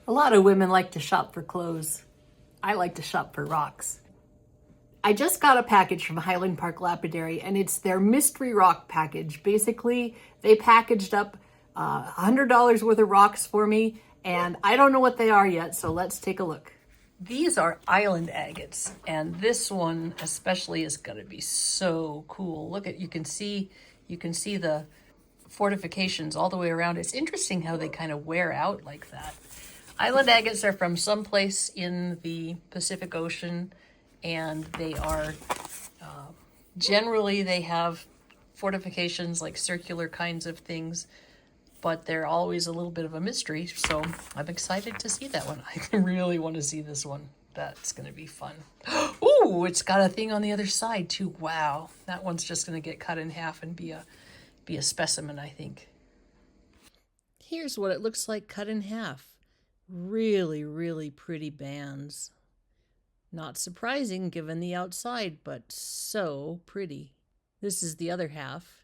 A lot of women like to shop for clothes. I like to shop for rocks. I just got a package from Highland Park Lapidary, and it's their mystery rock package. Basically, they packaged up $100 worth of rocks for me, and I don't know what they are yet, so let's take a look. These are island agates, and this one especially is going to be so cool. Look at, you can see the fortifications all the way around. It's interesting how they kind of wear out like that. Island agates are from someplace in the Pacific Ocean, and they are generally they have fortifications like circular kinds of things, but they're always a little bit of a mystery. So I'm excited to see that one. I really want to see this one. That's going to be fun. Ooh, it's got a thing on the other side too. Wow, that one's just going to get cut in half and be a specimen, I think. Here's what it looks like cut in half. Really, really pretty bands. Not surprising given the outside, but so pretty. This is the other half.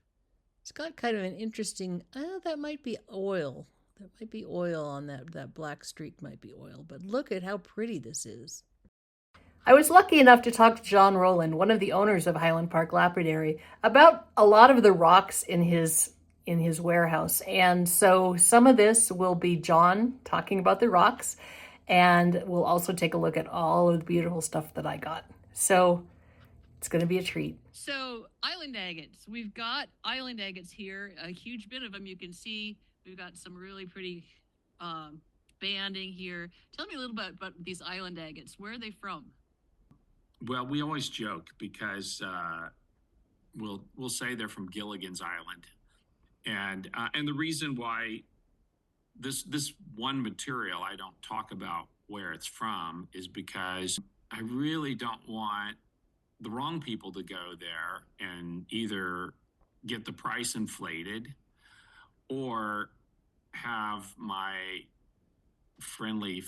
It's got kind of an interesting, that might be oil. That might be oil on that black streak might be oil, but look at how pretty this is. I was lucky enough to talk to John Rowland, one of the owners of Highland Park Lapidary, about a lot of the rocks in his warehouse. And so some of this will be John talking about the rocks, and we'll also take a look at all of the beautiful stuff that I got. So it's going to be a treat. So island agates. We've got island agates here, a huge bit of them. You can see we've got some really pretty banding here. Tell me a little bit about these island agates. Where are they from? Well, we always joke because we'll say they're from Gilligan's Island, and the reason why this one material I don't talk about where it's from is because I really don't want the wrong people to go there and either get the price inflated or have my friendly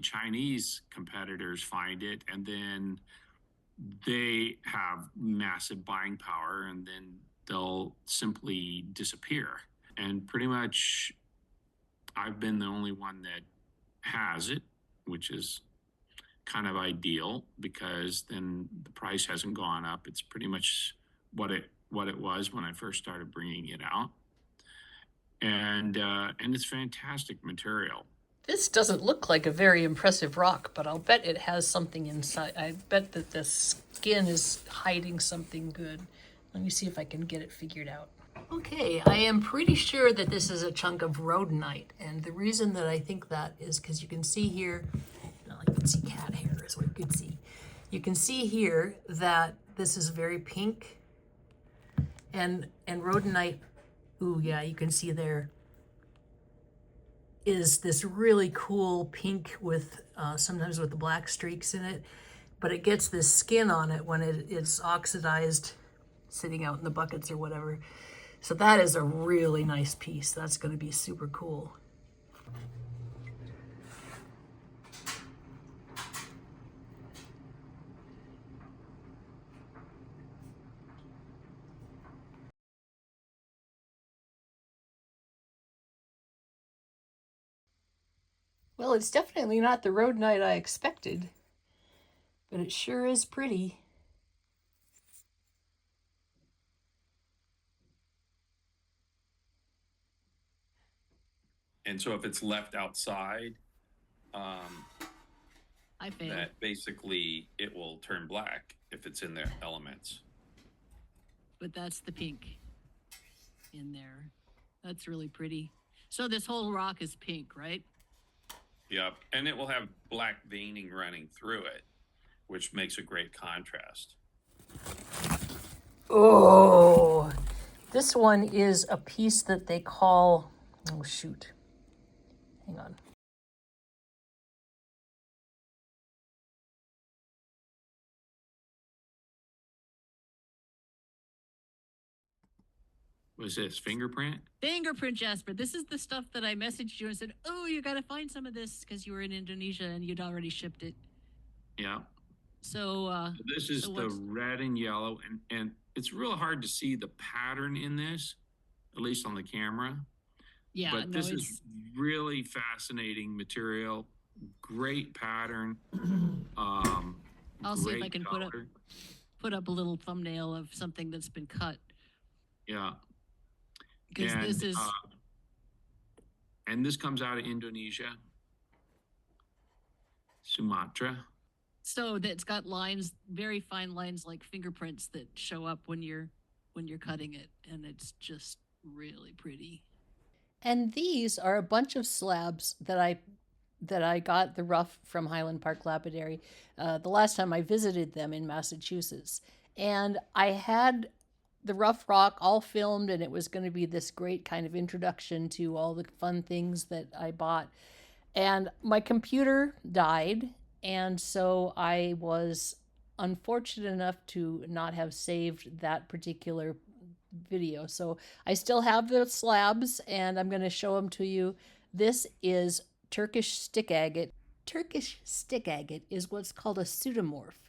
Chinese competitors find it, and then they have massive buying power, and then they'll simply disappear. And pretty much I've been the only one that has it, which is kind of ideal because then the price hasn't gone up. It's pretty much what it was when I first started bringing it out. And it's fantastic material. This doesn't look like a very impressive rock, but I'll bet it has something inside. I bet that the skin is hiding something good. Let me see if I can get it figured out. Okay, I am pretty sure that this is a chunk of rhodonite, and the reason that I think that is because you can see here, you can see cat hair is what you can see. You can see here that this is very pink, and rhodonite, ooh yeah, you can see there is this really cool pink with sometimes with the black streaks in it, but it gets this skin on it when it's oxidized, sitting out in the buckets or whatever. So that is a really nice piece. That's going to be super cool. Well, it's definitely not the rhodonite I expected, but it sure is pretty. And so if it's left outside, I failed. that basically it will turn black if it's in their elements. But that's the pink in there. That's really pretty. So this whole rock is pink, right? Yep. And it will have black veining running through it, which makes a great contrast. Oh, this one is a piece that they call, oh shoot, hang on. What is this, fingerprint? Fingerprint jasper. This is the stuff that I messaged you and said, oh, you got to find some of this because you were in Indonesia and you'd already shipped it. Yeah. So this is the red and yellow, and it's real hard to see the pattern in this, at least on the camera. Yeah, But no, this is it's. really fascinating material, great pattern, I'll see if I great can color. put up a little thumbnail of something that's been cut, Yeah. because this is. And this comes out of Indonesia, Sumatra. So that's got lines, very fine lines like fingerprints that show up when you're cutting it, and it's just really pretty. And these are a bunch of slabs that I got the rough from Highland Park Lapidary the last time I visited them in Massachusetts. And I had the rough rock all filmed, and it was going to be this great kind of introduction to all the fun things that I bought. And my computer died, and so I was unfortunate enough to not have saved that particular video. So I still have the slabs, and I'm going to show them to you. This is Turkish stick agate. Turkish stick agate is what's called a pseudomorph.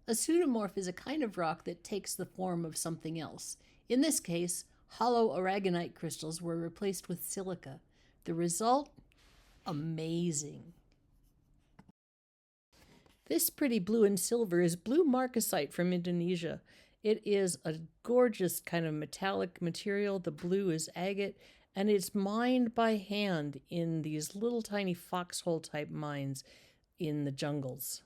A pseudomorph is a kind of rock that takes the form of something else. In this case, hollow aragonite crystals were replaced with silica. The result? Amazing. This pretty blue and silver is blue marcasite from Indonesia. It is a gorgeous kind of metallic material. The blue is agate, and it's mined by hand in these little tiny foxhole type mines in the jungles.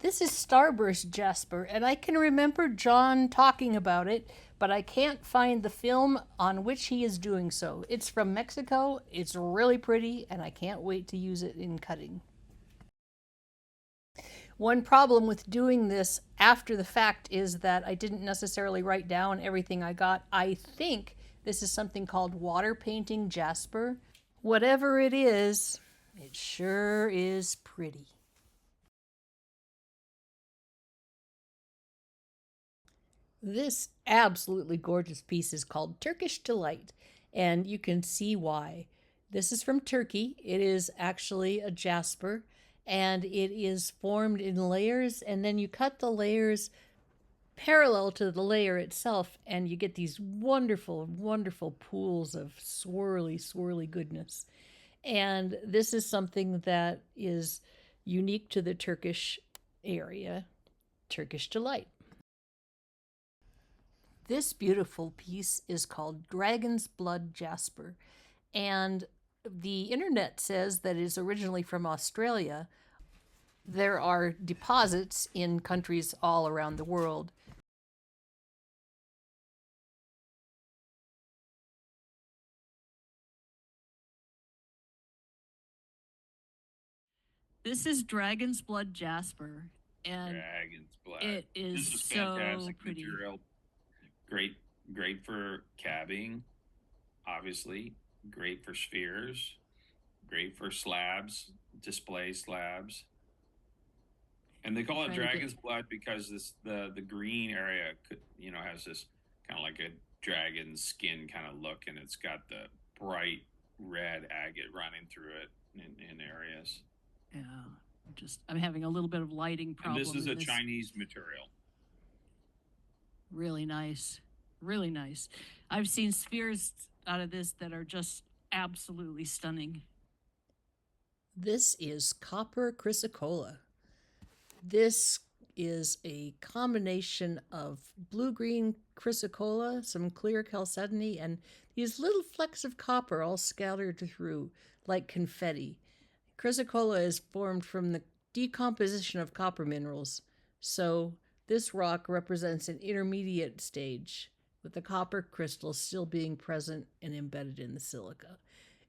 This is starburst jasper, and I can remember John talking about it, but I can't find the film on which he is doing so. It's from Mexico, it's really pretty, and I can't wait to use it in cutting. One problem with doing this after the fact is that I didn't necessarily write down everything I got. I think this is something called water painting jasper. Whatever it is, it sure is pretty. This absolutely gorgeous piece is called Turkish Delight, and you can see why. This is from Turkey. It is actually a jasper, and it is formed in layers, and then you cut the layers parallel to the layer itself, and you get these wonderful, wonderful pools of swirly, swirly goodness. And this is something that is unique to the Turkish area, Turkish Delight. This beautiful piece is called Dragon's Blood Jasper, and the internet says that it's originally from Australia. There are deposits in countries all around the world. This is Dragon's Blood Jasper, and Dragon's blood. it is This is so fantastic pretty. material. Great for cabbing, obviously. Great for spheres. Great for slabs, display slabs. And they call it dragon's blood because the green area has this kind of like a dragon skin kind of look, and it's got the bright red agate running through it in areas. Yeah, I'm having a little bit of lighting problem. And this is a Chinese material. Really nice. Really nice. I've seen spheres out of this that are just absolutely stunning. This is copper chrysocolla. This is a combination of blue-green chrysocolla, some clear chalcedony, and these little flecks of copper all scattered through like confetti. Chrysocolla is formed from the decomposition of copper minerals, so this rock represents an intermediate stage, with the copper crystal still being present and embedded in the silica.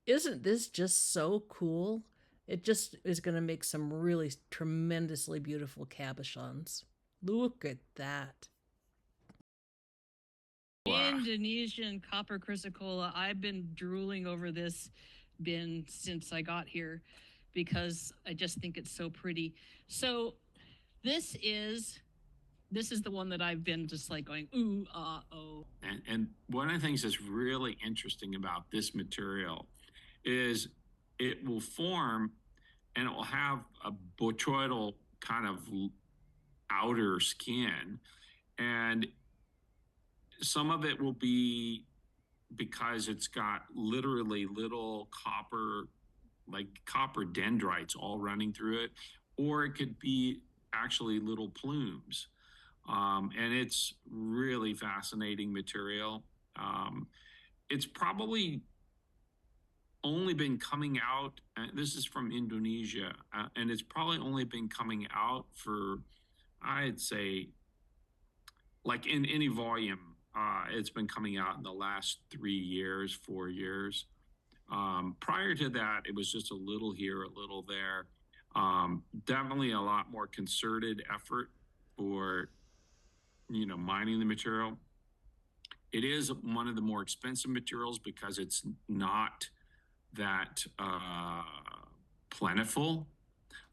Isn't this just so cool? It just is going to make some really tremendously beautiful cabochons. Look at that. Wow. Indonesian copper chrysocolla. I've been drooling over this bin since I got here because I just think it's so pretty. So this is the one that I've been just like going, ooh, oh. And one of the things that's really interesting about this material is it will form and it will have a botryoidal kind of outer skin. And some of it will be because it's got literally little copper, like copper dendrites all running through it, or it could be actually little plumes. And it's really fascinating material. It's probably only been coming out, this is from Indonesia, and it's probably only been coming out for, I'd say, like in any volume, it's been coming out in the last 3 years, 4 years. Prior to that, it was just a little here, a little there. Definitely a lot more concerted effort for, mining the material. It is one of the more expensive materials because it's not that plentiful.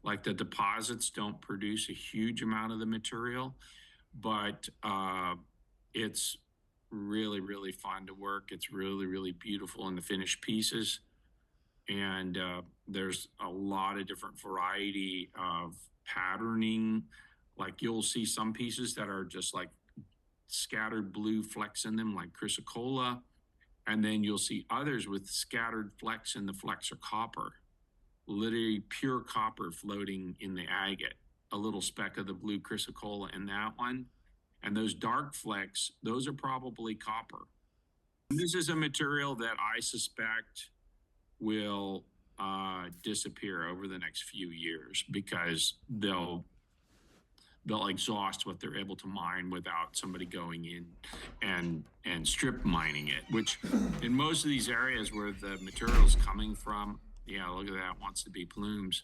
Like the deposits don't produce a huge amount of the material, but it's really, really fun to work. It's really, really beautiful in the finished pieces. And there's a lot of different variety of patterning. Like you'll see some pieces that are just like scattered blue flecks in them, like chrysocolla. And then you'll see others with scattered flecks, and the flecks are copper, literally pure copper floating in the agate, a little speck of the blue chrysocolla in that one. And those dark flecks, those are probably copper. And this is a material that I suspect will disappear over the next few years because they'll exhaust what they're able to mine without somebody going in and strip mining it, which in most of these areas where the material's coming from, yeah, look at that, wants to be plumes.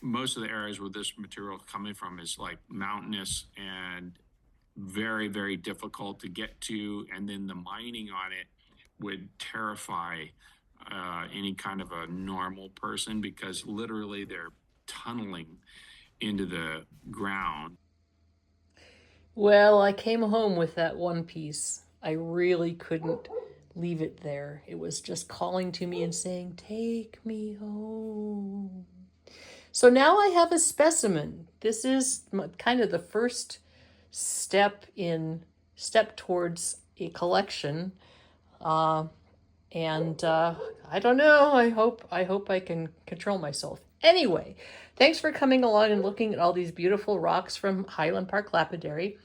Most of the areas where this material coming from is like mountainous and very, very difficult to get to. And then the mining on it would terrify any kind of a normal person because literally they're tunneling into the ground. Well, I came home with that one piece. I really couldn't leave it there. It was just calling to me and saying, "Take me home." So now I have a specimen. This is kind of the first step towards a collection. And I don't know. I hope I can control myself. Anyway, thanks for coming along and looking at all these beautiful rocks from Highland Park Lapidary.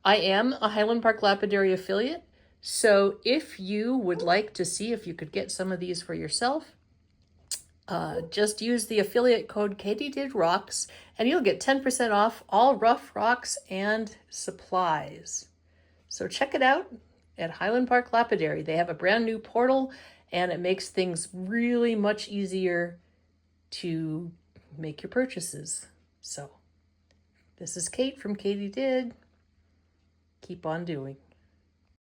I am a Highland Park Lapidary affiliate, so if you would like to see if you could get some of these for yourself, just use the affiliate code KatieDidRocks and you'll get 10% off all rough rocks and supplies. So check it out at Highland Park Lapidary. They have a brand new portal and it makes things really much easier to make your purchases. So this is Kate from Katie Did. Keep on doing.